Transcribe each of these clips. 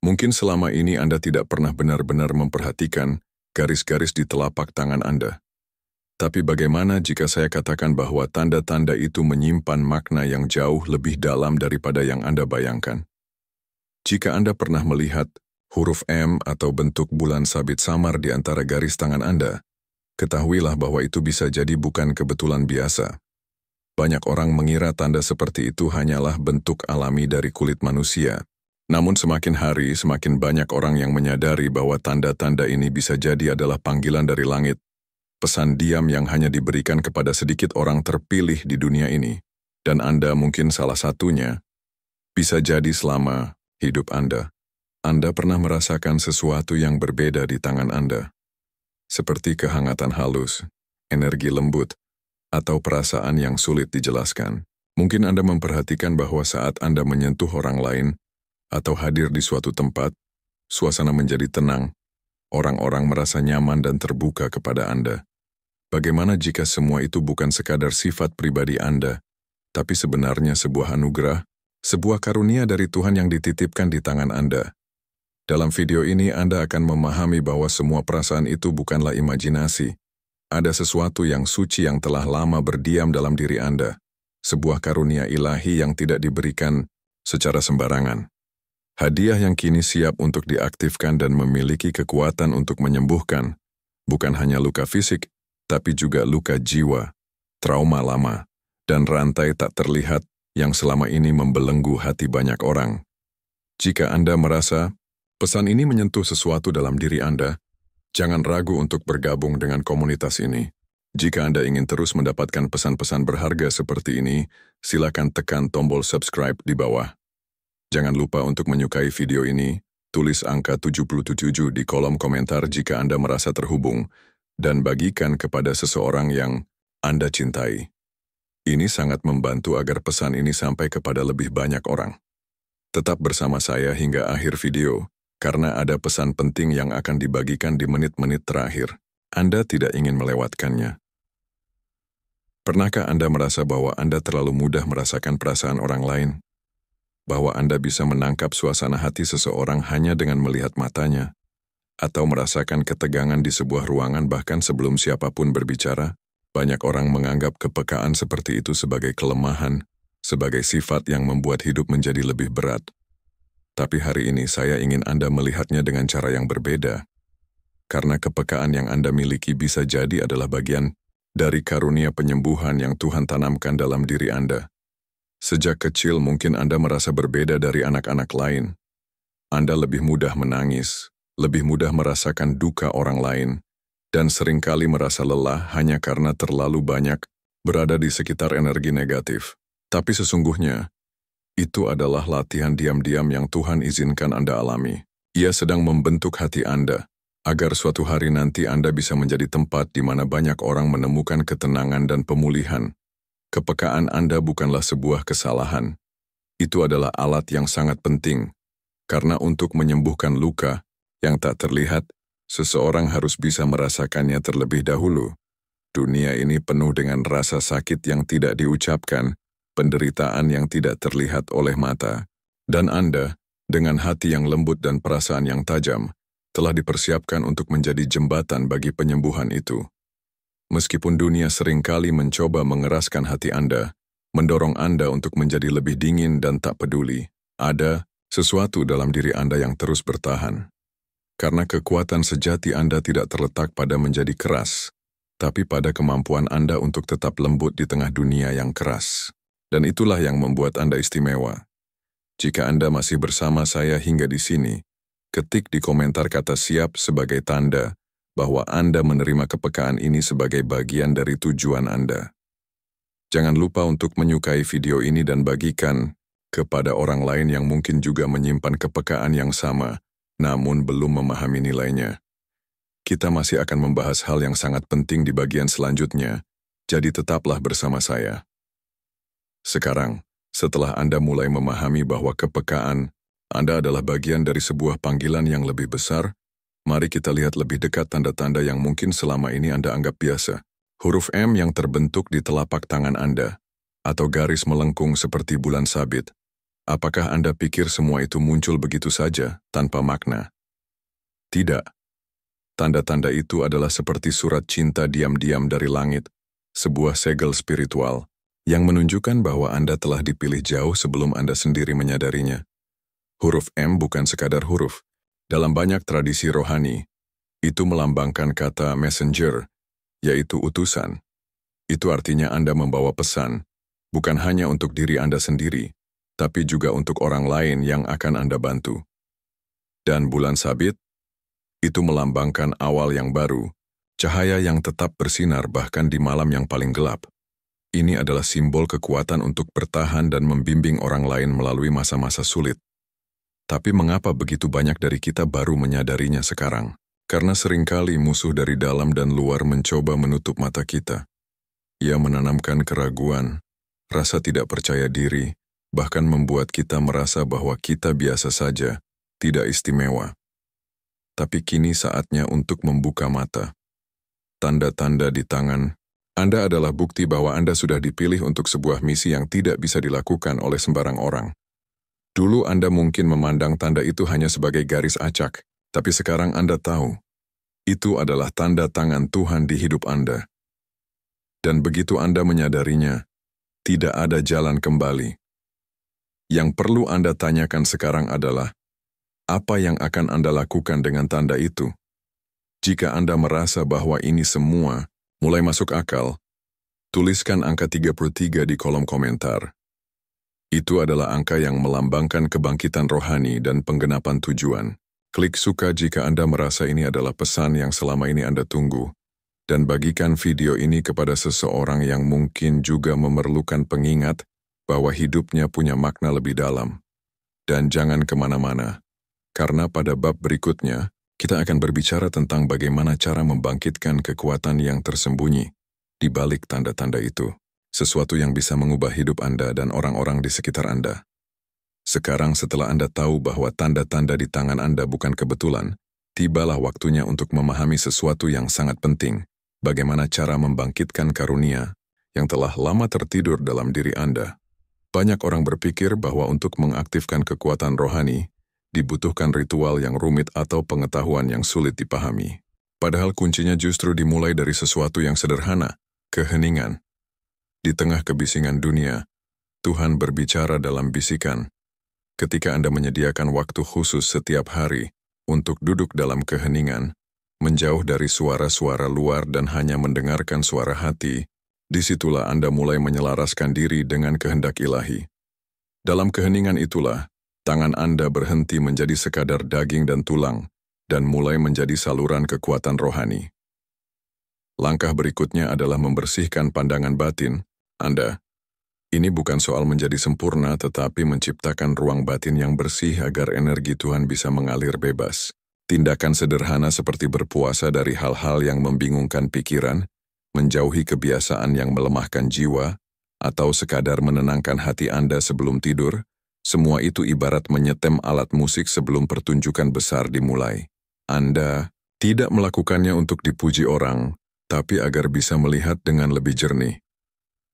Mungkin selama ini Anda tidak pernah benar-benar memperhatikan garis-garis di telapak tangan Anda. Tapi bagaimana jika saya katakan bahwa tanda-tanda itu menyimpan makna yang jauh lebih dalam daripada yang Anda bayangkan? Jika Anda pernah melihat huruf M atau bentuk bulan sabit samar di antara garis tangan Anda, ketahuilah bahwa itu bisa jadi bukan kebetulan biasa. Banyak orang mengira tanda seperti itu hanyalah bentuk alami dari kulit manusia. Namun semakin hari, semakin banyak orang yang menyadari bahwa tanda-tanda ini bisa jadi adalah panggilan dari langit, pesan diam yang hanya diberikan kepada sedikit orang terpilih di dunia ini, dan Anda mungkin salah satunya. Bisa jadi selama hidup Anda pernah merasakan sesuatu yang berbeda di tangan Anda, seperti kehangatan halus, energi lembut, atau perasaan yang sulit dijelaskan. Mungkin Anda memperhatikan bahwa saat Anda menyentuh orang lain, atau hadir di suatu tempat, suasana menjadi tenang, orang-orang merasa nyaman dan terbuka kepada Anda. Bagaimana jika semua itu bukan sekadar sifat pribadi Anda, tapi sebenarnya sebuah anugerah, sebuah karunia dari Tuhan yang dititipkan di tangan Anda? Dalam video ini Anda akan memahami bahwa semua perasaan itu bukanlah imajinasi. Ada sesuatu yang suci yang telah lama berdiam dalam diri Anda, sebuah karunia ilahi yang tidak diberikan secara sembarangan. Hadiah yang kini siap untuk diaktifkan dan memiliki kekuatan untuk menyembuhkan, bukan hanya luka fisik, tapi juga luka jiwa, trauma lama, dan rantai tak terlihat yang selama ini membelenggu hati banyak orang. Jika Anda merasa pesan ini menyentuh sesuatu dalam diri Anda, jangan ragu untuk bergabung dengan komunitas ini. Jika Anda ingin terus mendapatkan pesan-pesan berharga seperti ini, silakan tekan tombol subscribe di bawah. Jangan lupa untuk menyukai video ini, tulis angka 77 di kolom komentar jika Anda merasa terhubung, dan bagikan kepada seseorang yang Anda cintai. Ini sangat membantu agar pesan ini sampai kepada lebih banyak orang. Tetap bersama saya hingga akhir video, karena ada pesan penting yang akan dibagikan di menit-menit terakhir. Anda tidak ingin melewatkannya. Pernahkah Anda merasa bahwa Anda terlalu mudah merasakan perasaan orang lain? Bahwa Anda bisa menangkap suasana hati seseorang hanya dengan melihat matanya, atau merasakan ketegangan di sebuah ruangan bahkan sebelum siapapun berbicara? Banyak orang menganggap kepekaan seperti itu sebagai kelemahan, sebagai sifat yang membuat hidup menjadi lebih berat. Tapi hari ini saya ingin Anda melihatnya dengan cara yang berbeda. Karena kepekaan yang Anda miliki bisa jadi adalah bagian dari karunia penyembuhan yang Tuhan tanamkan dalam diri Anda. Sejak kecil mungkin Anda merasa berbeda dari anak-anak lain. Anda lebih mudah menangis, lebih mudah merasakan duka orang lain, dan seringkali merasa lelah hanya karena terlalu banyak berada di sekitar energi negatif. Tapi sesungguhnya, itu adalah latihan diam-diam yang Tuhan izinkan Anda alami. Ia sedang membentuk hati Anda, agar suatu hari nanti Anda bisa menjadi tempat di mana banyak orang menemukan ketenangan dan pemulihan. Kepekaan Anda bukanlah sebuah kesalahan. Itu adalah alat yang sangat penting, karena untuk menyembuhkan luka yang tak terlihat, seseorang harus bisa merasakannya terlebih dahulu. Dunia ini penuh dengan rasa sakit yang tidak diucapkan, penderitaan yang tidak terlihat oleh mata, dan Anda, dengan hati yang lembut dan perasaan yang tajam, telah dipersiapkan untuk menjadi jembatan bagi penyembuhan itu. Meskipun dunia seringkali mencoba mengeraskan hati Anda, mendorong Anda untuk menjadi lebih dingin dan tak peduli, ada sesuatu dalam diri Anda yang terus bertahan. Karena kekuatan sejati Anda tidak terletak pada menjadi keras, tapi pada kemampuan Anda untuk tetap lembut di tengah dunia yang keras. Dan itulah yang membuat Anda istimewa. Jika Anda masih bersama saya hingga di sini, ketik di komentar kata siap sebagai tanda bahwa Anda menerima kepekaan ini sebagai bagian dari tujuan Anda. Jangan lupa untuk menyukai video ini dan bagikan kepada orang lain yang mungkin juga menyimpan kepekaan yang sama, namun belum memahami nilainya. Kita masih akan membahas hal yang sangat penting di bagian selanjutnya, jadi tetaplah bersama saya. Sekarang, setelah Anda mulai memahami bahwa kepekaan Anda adalah bagian dari sebuah panggilan yang lebih besar, mari kita lihat lebih dekat tanda-tanda yang mungkin selama ini Anda anggap biasa. Huruf M yang terbentuk di telapak tangan Anda, atau garis melengkung seperti bulan sabit, Apakah Anda pikir semua itu muncul begitu saja, tanpa makna? Tidak. Tanda-tanda itu adalah seperti surat cinta diam-diam dari langit, sebuah segel spiritual, yang menunjukkan bahwa Anda telah dipilih jauh sebelum Anda sendiri menyadarinya. Huruf M bukan sekadar huruf. Dalam banyak tradisi rohani, itu melambangkan kata messenger, yaitu utusan. Itu artinya Anda membawa pesan, bukan hanya untuk diri Anda sendiri, tapi juga untuk orang lain yang akan Anda bantu. Dan bulan sabit, itu melambangkan awal yang baru, cahaya yang tetap bersinar bahkan di malam yang paling gelap. Ini adalah simbol kekuatan untuk bertahan dan membimbing orang lain melalui masa-masa sulit. Tapi mengapa begitu banyak dari kita baru menyadarinya sekarang? Karena seringkali musuh dari dalam dan luar mencoba menutup mata kita. Ia menanamkan keraguan, rasa tidak percaya diri, bahkan membuat kita merasa bahwa kita biasa saja, tidak istimewa. Tapi kini saatnya untuk membuka mata. Tanda-tanda di tangan, Anda adalah bukti bahwa Anda sudah dipilih untuk sebuah misi yang tidak bisa dilakukan oleh sembarang orang. Dulu Anda mungkin memandang tanda itu hanya sebagai garis acak, tapi sekarang Anda tahu, itu adalah tanda tangan Tuhan di hidup Anda. Dan begitu Anda menyadarinya, tidak ada jalan kembali. Yang perlu Anda tanyakan sekarang adalah, apa yang akan Anda lakukan dengan tanda itu? Jika Anda merasa bahwa ini semua mulai masuk akal, tuliskan angka 33 di kolom komentar. Itu adalah angka yang melambangkan kebangkitan rohani dan penggenapan tujuan. Klik suka jika Anda merasa ini adalah pesan yang selama ini Anda tunggu, dan bagikan video ini kepada seseorang yang mungkin juga memerlukan pengingat bahwa hidupnya punya makna lebih dalam. Dan jangan kemana-mana, karena pada bab berikutnya, kita akan berbicara tentang bagaimana cara membangkitkan kekuatan yang tersembunyi di balik tanda-tanda itu. Sesuatu yang bisa mengubah hidup Anda dan orang-orang di sekitar Anda. Sekarang setelah Anda tahu bahwa tanda-tanda di tangan Anda bukan kebetulan, tibalah waktunya untuk memahami sesuatu yang sangat penting, bagaimana cara membangkitkan karunia yang telah lama tertidur dalam diri Anda. Banyak orang berpikir bahwa untuk mengaktifkan kekuatan rohani, dibutuhkan ritual yang rumit atau pengetahuan yang sulit dipahami. Padahal kuncinya justru dimulai dari sesuatu yang sederhana, keheningan. Di tengah kebisingan dunia, Tuhan berbicara dalam bisikan. Ketika Anda menyediakan waktu khusus setiap hari untuk duduk dalam keheningan, menjauh dari suara-suara luar dan hanya mendengarkan suara hati, disitulah Anda mulai menyelaraskan diri dengan kehendak ilahi. Dalam keheningan itulah, tangan Anda berhenti menjadi sekadar daging dan tulang, dan mulai menjadi saluran kekuatan rohani. Langkah berikutnya adalah membersihkan pandangan batin Anda. Ini bukan soal menjadi sempurna, tetapi menciptakan ruang batin yang bersih agar energi Tuhan bisa mengalir bebas. Tindakan sederhana seperti berpuasa dari hal-hal yang membingungkan pikiran, menjauhi kebiasaan yang melemahkan jiwa, atau sekadar menenangkan hati Anda sebelum tidur, semua itu ibarat menyetem alat musik sebelum pertunjukan besar dimulai. Anda tidak melakukannya untuk dipuji orang, tapi agar bisa melihat dengan lebih jernih.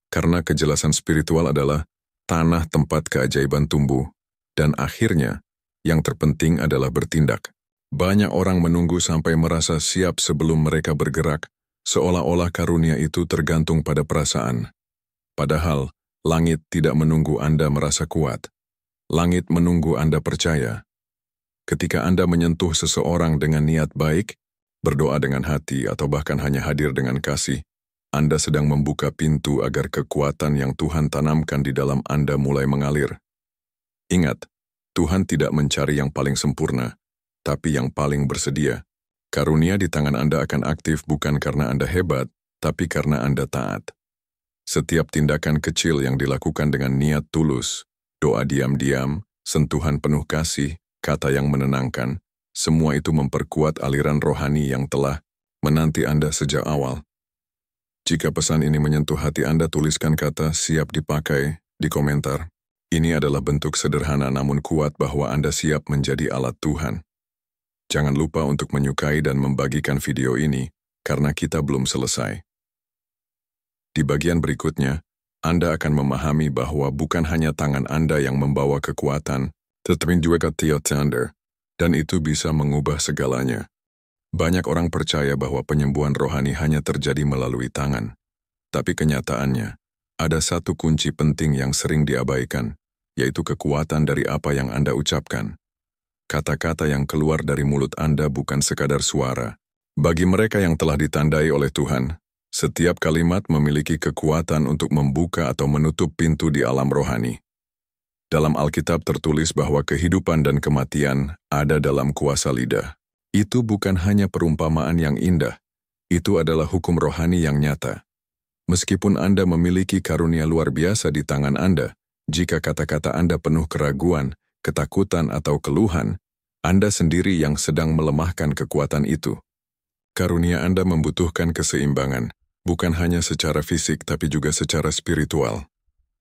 Karena kejelasan spiritual adalah tanah tempat keajaiban tumbuh, dan akhirnya, yang terpenting adalah bertindak. Banyak orang menunggu sampai merasa siap sebelum mereka bergerak, seolah-olah karunia itu tergantung pada perasaan. Padahal, langit tidak menunggu Anda merasa kuat. Langit menunggu Anda percaya. Ketika Anda menyentuh seseorang dengan niat baik, berdoa dengan hati atau bahkan hanya hadir dengan kasih, Anda sedang membuka pintu agar kekuatan yang Tuhan tanamkan di dalam Anda mulai mengalir. Ingat, Tuhan tidak mencari yang paling sempurna, tapi yang paling bersedia. Karunia di tangan Anda akan aktif bukan karena Anda hebat, tapi karena Anda taat. Setiap tindakan kecil yang dilakukan dengan niat tulus, doa diam-diam, sentuhan penuh kasih, kata yang menenangkan, semua itu memperkuat aliran rohani yang telah menanti Anda sejak awal. Jika pesan ini menyentuh hati Anda, tuliskan kata "siap dipakai" di komentar. Ini adalah bentuk sederhana namun kuat bahwa Anda siap menjadi alat Tuhan. Jangan lupa untuk menyukai dan membagikan video ini, karena kita belum selesai. Di bagian berikutnya, Anda akan memahami bahwa bukan hanya tangan Anda yang membawa kekuatan, tetapi juga Thunder, dan itu bisa mengubah segalanya. Banyak orang percaya bahwa penyembuhan rohani hanya terjadi melalui tangan, tapi kenyataannya, ada satu kunci penting yang sering diabaikan, yaitu kekuatan dari apa yang Anda ucapkan. Kata-kata yang keluar dari mulut Anda bukan sekadar suara. Bagi mereka yang telah ditandai oleh Tuhan, setiap kalimat memiliki kekuatan untuk membuka atau menutup pintu di alam rohani. Dalam Alkitab tertulis bahwa kehidupan dan kematian ada dalam kuasa lidah. Itu bukan hanya perumpamaan yang indah, itu adalah hukum rohani yang nyata. Meskipun Anda memiliki karunia luar biasa di tangan Anda, jika kata-kata Anda penuh keraguan, ketakutan atau keluhan, Anda sendiri yang sedang melemahkan kekuatan itu. Karunia Anda membutuhkan keseimbangan, bukan hanya secara fisik tapi juga secara spiritual.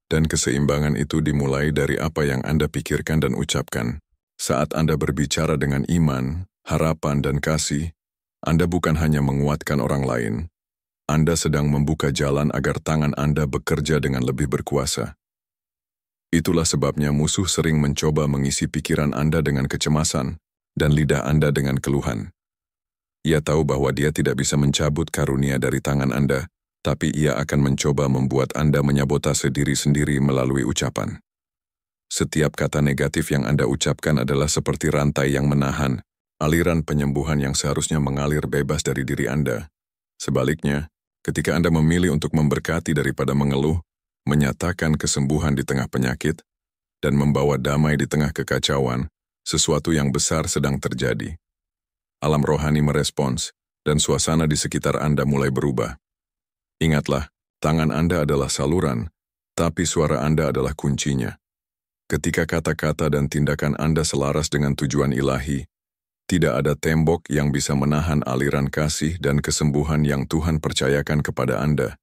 Dan keseimbangan itu dimulai dari apa yang Anda pikirkan dan ucapkan. Saat Anda berbicara dengan iman, harapan, dan kasih, Anda bukan hanya menguatkan orang lain, Anda sedang membuka jalan agar tangan Anda bekerja dengan lebih berkuasa. Itulah sebabnya musuh sering mencoba mengisi pikiran Anda dengan kecemasan dan lidah Anda dengan keluhan. Ia tahu bahwa dia tidak bisa mencabut karunia dari tangan Anda, tapi ia akan mencoba membuat Anda menyabotase diri sendiri melalui ucapan. Setiap kata negatif yang Anda ucapkan adalah seperti rantai yang menahan aliran penyembuhan yang seharusnya mengalir bebas dari diri Anda. Sebaliknya, ketika Anda memilih untuk memberkati daripada mengeluh, menyatakan kesembuhan di tengah penyakit, dan membawa damai di tengah kekacauan, sesuatu yang besar sedang terjadi. Alam rohani merespons, dan suasana di sekitar Anda mulai berubah. Ingatlah, tangan Anda adalah saluran, tapi suara Anda adalah kuncinya. Ketika kata-kata dan tindakan Anda selaras dengan tujuan ilahi, tidak ada tembok yang bisa menahan aliran kasih dan kesembuhan yang Tuhan percayakan kepada Anda.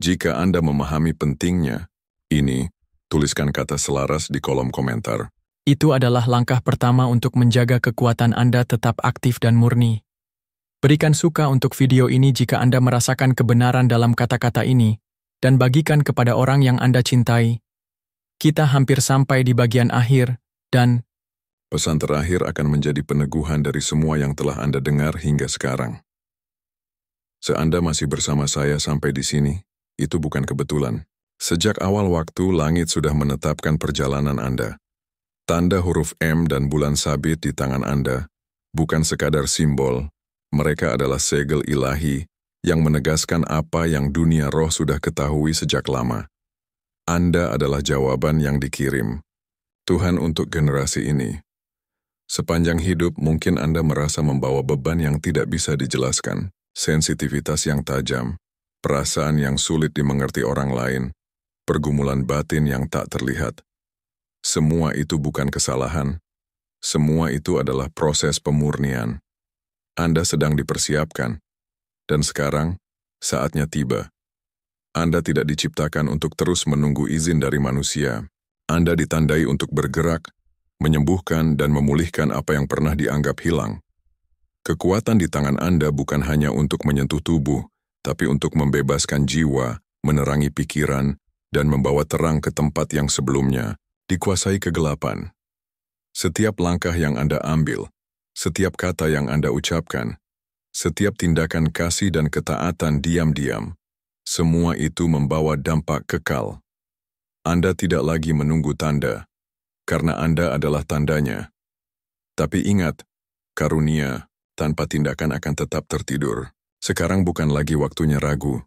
Jika Anda memahami pentingnya, ini, tuliskan kata selaras di kolom komentar. Itu adalah langkah pertama untuk menjaga kekuatan Anda tetap aktif dan murni. Berikan suka untuk video ini jika Anda merasakan kebenaran dalam kata-kata ini, dan bagikan kepada orang yang Anda cintai. Kita hampir sampai di bagian akhir, dan pesan terakhir akan menjadi peneguhan dari semua yang telah Anda dengar hingga sekarang. Seanda masih bersama saya sampai di sini, itu bukan kebetulan. Sejak awal waktu, langit sudah menetapkan perjalanan Anda. Tanda huruf M dan bulan sabit di tangan Anda bukan sekadar simbol, mereka adalah segel ilahi yang menegaskan apa yang dunia roh sudah ketahui sejak lama. Anda adalah jawaban yang dikirim Tuhan untuk generasi ini. Sepanjang hidup mungkin Anda merasa membawa beban yang tidak bisa dijelaskan, sensitivitas yang tajam, perasaan yang sulit dimengerti orang lain, pergumulan batin yang tak terlihat. Semua itu bukan kesalahan, semua itu adalah proses pemurnian. Anda sedang dipersiapkan, dan sekarang saatnya tiba. Anda tidak diciptakan untuk terus menunggu izin dari manusia. Anda ditandai untuk bergerak, menyembuhkan dan memulihkan apa yang pernah dianggap hilang. Kekuatan di tangan Anda bukan hanya untuk menyentuh tubuh, tapi untuk membebaskan jiwa, menerangi pikiran, dan membawa terang ke tempat yang sebelumnya dikuasai kegelapan. Setiap langkah yang Anda ambil, setiap kata yang Anda ucapkan, setiap tindakan kasih dan ketaatan diam-diam, semua itu membawa dampak kekal. Anda tidak lagi menunggu tanda, karena Anda adalah tandanya. Tapi ingat, karunia tanpa tindakan akan tetap tertidur. Sekarang bukan lagi waktunya ragu.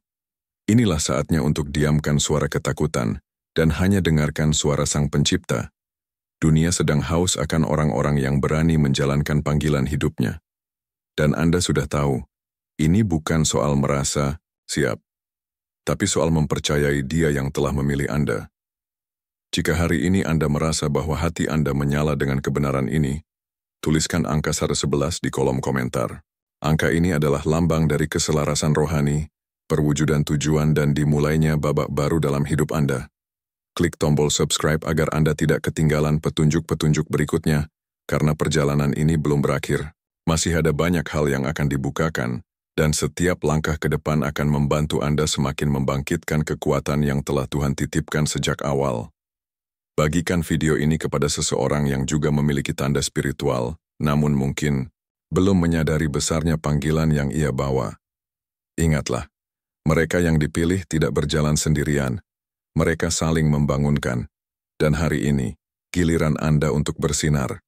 Inilah saatnya untuk diamkan suara ketakutan dan hanya dengarkan suara Sang Pencipta. Dunia sedang haus akan orang-orang yang berani menjalankan panggilan hidupnya. Dan Anda sudah tahu, ini bukan soal merasa siap, tapi soal mempercayai Dia yang telah memilih Anda. Jika hari ini Anda merasa bahwa hati Anda menyala dengan kebenaran ini, tuliskan angka 11 di kolom komentar. Angka ini adalah lambang dari keselarasan rohani, perwujudan tujuan dan dimulainya babak baru dalam hidup Anda. Klik tombol subscribe agar Anda tidak ketinggalan petunjuk-petunjuk berikutnya, karena perjalanan ini belum berakhir. Masih ada banyak hal yang akan dibukakan, Dan setiap langkah ke depan akan membantu Anda semakin membangkitkan kekuatan yang telah Tuhan titipkan sejak awal. Bagikan video ini kepada seseorang yang juga memiliki tanda spiritual, namun mungkin belum menyadari besarnya panggilan yang ia bawa. Ingatlah, mereka yang dipilih tidak berjalan sendirian. Mereka saling membangunkan. Dan hari ini, giliran Anda untuk bersinar.